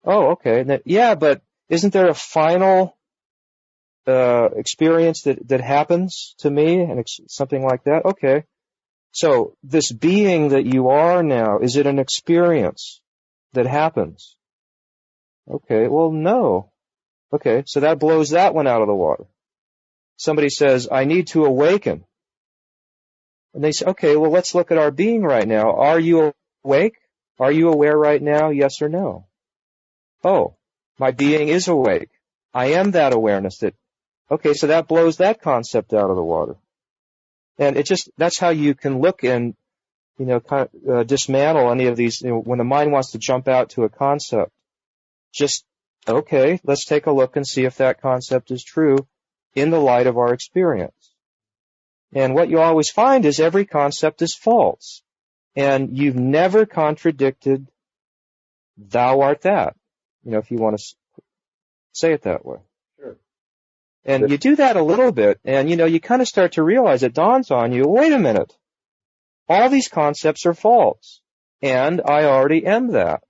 Oh, okay. And yeah, but isn't there a final experience that happens to me and something like that? Okay. So this being that you are now, is it an experience that happens? Okay, well, no. Okay, so that blows that one out of the water. Somebody says, I need to awaken. And they say, okay, well, let's look at our being right now. Are you awake? Are you aware right now? Yes or no? Oh, my being is awake. I am that awareness. Okay, so that blows that concept out of the water. And that's how you can look and, dismantle any of these, when the mind wants to jump out to a concept. Just, okay, let's take a look and see if that concept is true in the light of our experience. And what you always find is every concept is false. And you've never contradicted thou art that, if you want to say it that way. Sure. And you do that a little bit, and, you kind of start to realize, it dawns on you, wait a minute, all these concepts are false, and I already am that.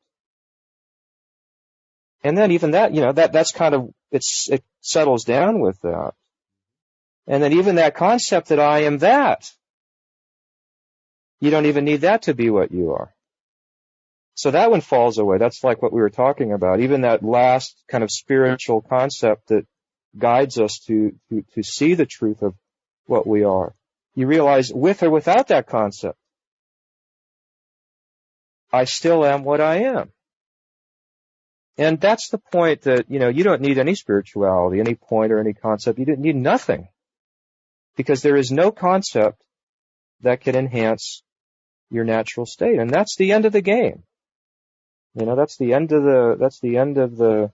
And then even that, that's kind of, it settles down with that. And then even that concept that I am that, you don't even need that to be what you are. So that one falls away. That's like what we were talking about. Even that last kind of spiritual concept that guides us to see the truth of what we are. You realize with or without that concept, I still am what I am. And that's the point that, you don't need any spirituality, any point or any concept. You need nothing. Because there is no concept that can enhance your natural state. And that's the end of the game. That's the end of the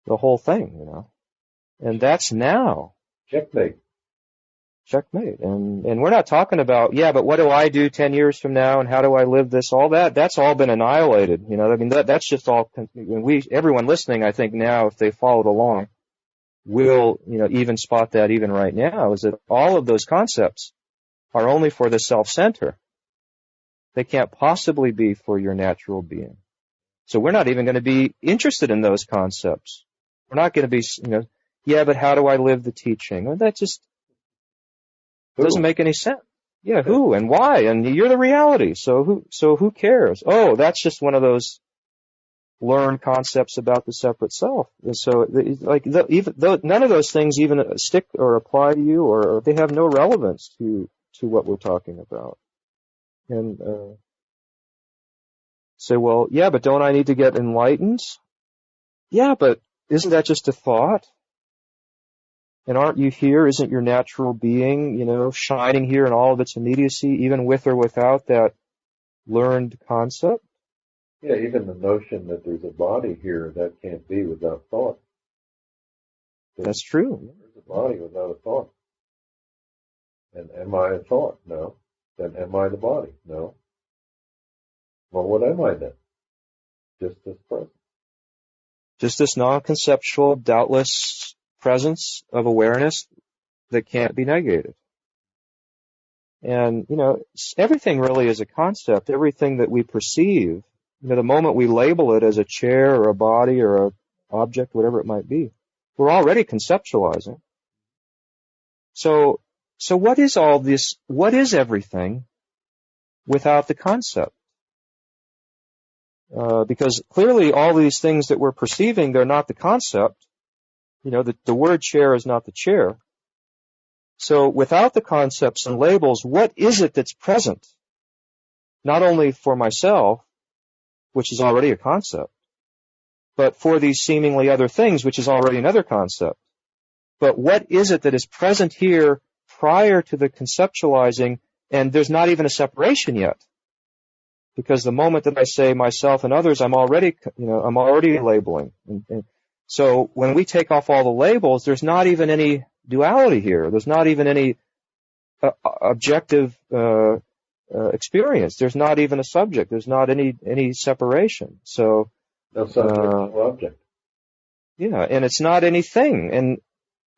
whole thing, And that's now. Checkmate. Checkmate. And we're not talking about, yeah, but what do I do 10 years from now and how do I live this? All that's all been annihilated. That's just all, everyone listening, I think now, if they followed along, will, even spot that even right now, is that all of those concepts are only for the self-center. They can't possibly be for your natural being. So we're not even going to be interested in those concepts. We're not going to be, yeah, but how do I live the teaching? Well, that just doesn't make any sense. Yeah, who and why? And you're the reality. So who cares? Oh, that's just one of those learned concepts about the separate self. And so, none of those things even stick or apply to you, or they have no relevance to what we're talking about. And say, well, yeah, but don't I need to get enlightened? Yeah, but isn't that just a thought? And aren't you here? Isn't your natural being, shining here in all of its immediacy, even with or without that learned concept? Yeah, even the notion that there's a body here, that can't be without thought. That's true. There's a body without a thought. And am I a thought? No. Then am I the body? No. Well, what am I then? Just this present. Just this non-conceptual, doubtless presence of awareness that can't be negated. And, everything really is a concept. Everything that we perceive, the moment we label it as a chair or a body or a object, whatever it might be, we're already conceptualizing. So what is all this? What is everything without the concept? Because clearly all these things that we're perceiving, they're not the concept. The word chair is not the chair. So without the concepts and labels, what is it that's present? Not only for myself, which is already a concept, but for these seemingly other things, which is already another concept. But what is it that is present here prior to the conceptualizing, and there's not even a separation yet? Because the moment that I say myself and others, I'm already labeling. And so when we take off all the labels, there's not even any duality here. There's not even any objective experience. There's not even a subject. There's not any separation. So no subject, no object. Yeah, and it's not anything,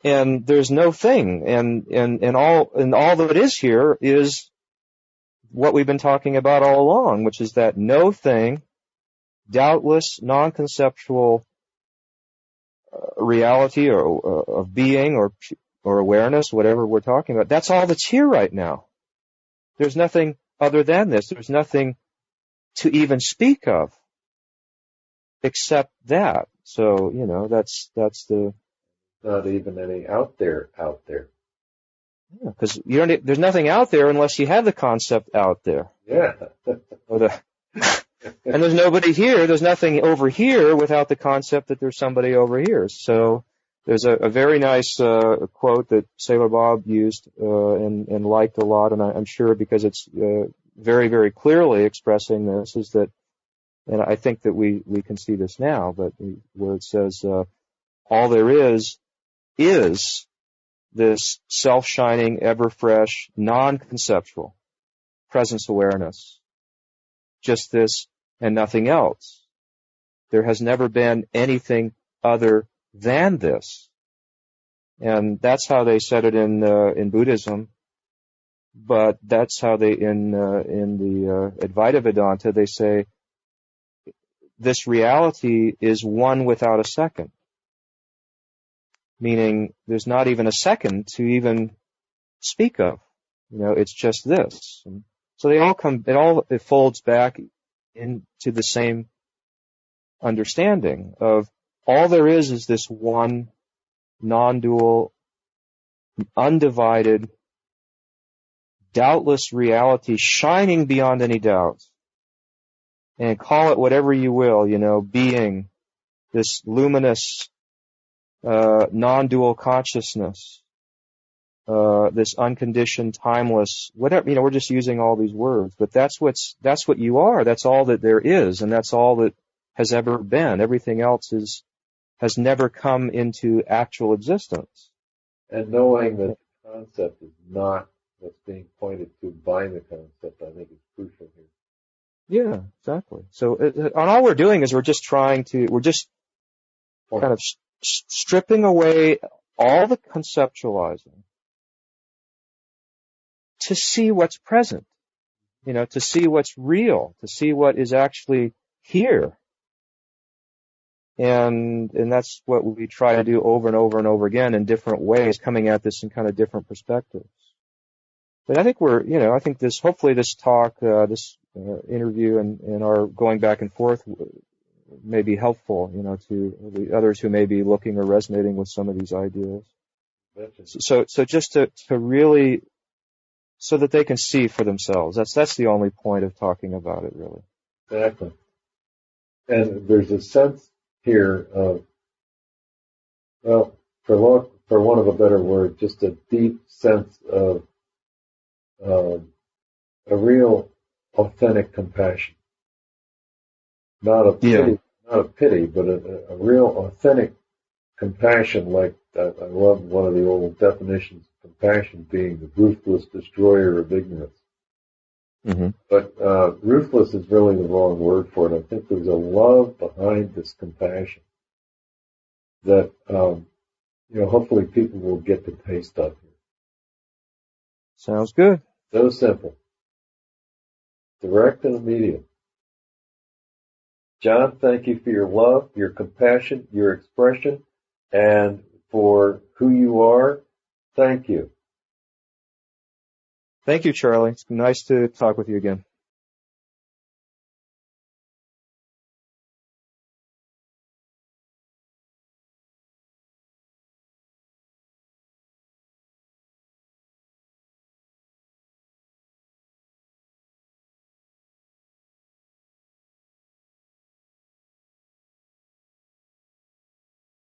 and there's no thing, and all that is here is what we've been talking about all along, which is that no thing, doubtless, non-conceptual reality or of being or awareness, whatever we're talking about. That's all that's here right now. There's nothing other than this. There's nothing to even speak of except that. So, that's the... Not even any out there. Yeah, because there's nothing out there unless you have the concept out there. Yeah. And there's nobody here. There's nothing over here without the concept that there's somebody over here. So there's a very nice quote that Sailor Bob used and liked a lot, and I'm sure because it's very, very clearly expressing this, is that, and I think that we can see this now, but where it says, all there is this self-shining, ever-fresh, non-conceptual presence awareness. Just this and nothing else. There has never been anything other than this. And that's how they said it in Buddhism. But that's how they, in the Advaita Vedanta, they say this reality is one without a second. Meaning there's not even a second to even speak of. It's just this. And so it folds back into the same understanding of all there is this one non-dual, undivided, doubtless reality shining beyond any doubt. And call it whatever you will, being, this luminous, non-dual consciousness, this unconditioned, timeless, whatever, we're just using all these words, but that's what you are. That's all that there is, and that's all that has ever been. Everything else has never come into actual existence. And knowing that the concept is not what's being pointed to by the concept, I think is crucial here. Yeah, exactly. So, all we're doing is we're just kind of stripping away all the conceptualizing to see what's present, to see what's real, to see what is actually here. And that's what we try to do over and over and over again in different ways, coming at this in kind of different perspectives. But I think hopefully this talk, this interview and our going back and forth may be helpful, to the others who may be looking or resonating with some of these ideas. So just to really, so that they can see for themselves. That's the only point of talking about it, really. Exactly. And there's a sense here of, well, for want of a better word, just a deep sense of a real authentic compassion. Not a pity, but a real authentic compassion. Like I love one of the old definitions of compassion being the ruthless destroyer of ignorance. Mm-hmm. But ruthless is really the wrong word for it. I think there's a love behind this compassion that hopefully people will get the taste of here. Sounds good. So simple. Direct and immediate. John, thank you for your love, your compassion, your expression, and for who you are. Thank you. Thank you, Charlie. It's nice to talk with you again.